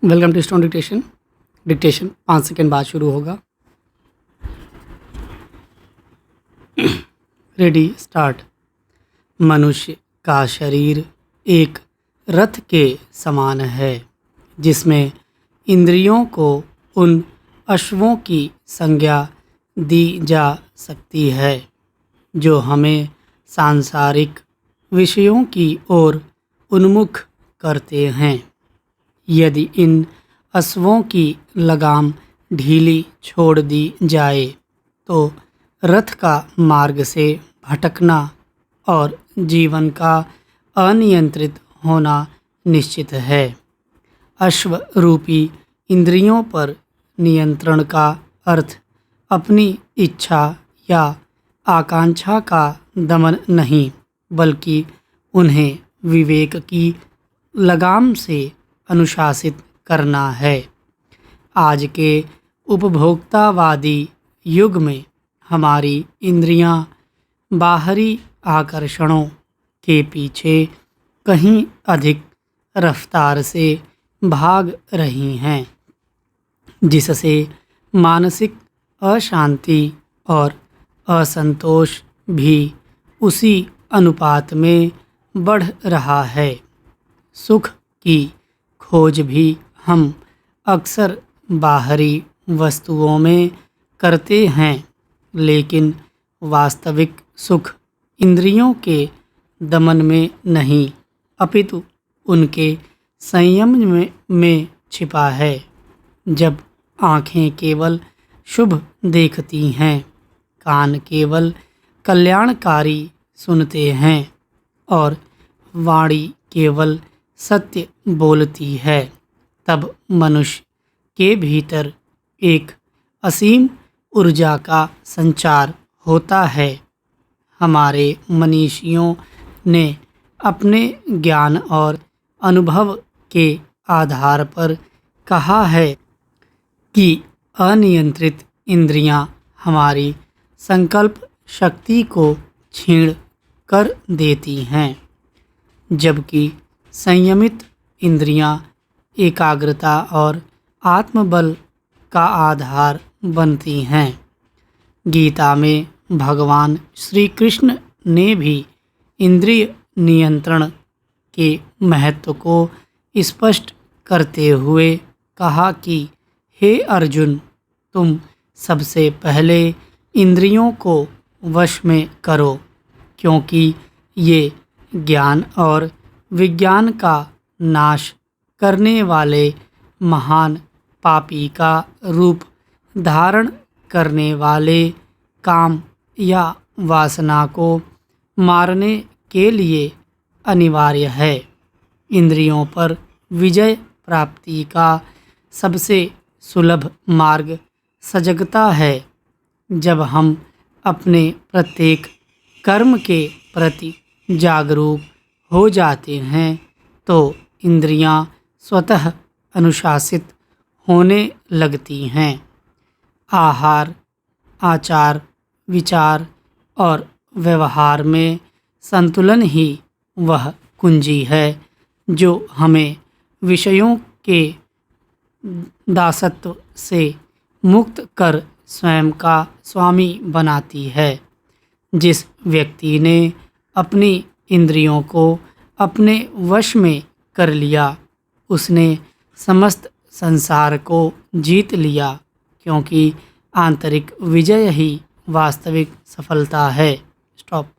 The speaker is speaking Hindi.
Welcome to stone dictation. Dictation 5 second बाद शुरू होगा। Ready start. मनुष्य का शरीर एक रथ के समान है जिसमें इंद्रियों को उन अश्वों की संज्ञा दी जा सकती है जो हमें सांसारिक विषयों की ओर उन्मुख करते हैं। यदि इन अश्वों की लगाम ढीली छोड़ दी जाए तो रथ का मार्ग से भटकना और जीवन का अनियंत्रित होना निश्चित है। अश्व रूपी इंद्रियों पर नियंत्रण का अर्थ अपनी इच्छा या आकांक्षा का दमन नहीं, बल्कि उन्हें विवेक की लगाम से अनुशासित करना है। आज के उपभोक्तावादी युग में हमारी इंद्रियां बाहरी आकर्षणों के पीछे कहीं अधिक रफ्तार से भाग रही हैं, जिससे मानसिक अशांति और असंतोष भी उसी अनुपात में बढ़ रहा है। सुख की खोज भी हम अक्सर बाहरी वस्तुओं में करते हैं, लेकिन वास्तविक सुख इंद्रियों के दमन में नहीं, अपितु उनके संयम में छिपा है। जब आँखें केवल शुभ देखती हैं, कान केवल कल्याणकारी सुनते हैं और वाणी केवल सत्य बोलती है, तब मनुष्य के भीतर एक असीम ऊर्जा का संचार होता है। हमारे मनीषियों ने अपने ज्ञान और अनुभव के आधार पर कहा है कि अनियंत्रित इंद्रियां हमारी संकल्प शक्ति को छीन कर देती हैं, जबकि संयमित इंद्रियां एकाग्रता और आत्मबल का आधार बनती हैं। गीता में भगवान श्री कृष्ण ने भी इंद्रिय नियंत्रण के महत्व को स्पष्ट करते हुए कहा कि हे अर्जुन, तुम सबसे पहले इंद्रियों को वश में करो, क्योंकि ये ज्ञान और विज्ञान का नाश करने वाले महान पापी का रूप धारण करने वाले काम या वासना को मारने के लिए अनिवार्य है। इंद्रियों पर विजय प्राप्ति का सबसे सुलभ मार्ग सजगता है। जब हम अपने प्रत्येक कर्म के प्रति जागरूक हो जाते हैं तो इंद्रियां स्वतः अनुशासित होने लगती हैं। आहार, आचार, विचार और व्यवहार में संतुलन ही वह कुंजी है जो हमें विषयों के दासत्व से मुक्त कर स्वयं का स्वामी बनाती है। जिस व्यक्ति ने अपनी इंद्रियों को अपने वश में कर लिया, उसने समस्त संसार को जीत लिया, क्योंकि आंतरिक विजय ही वास्तविक सफलता है। स्टॉप।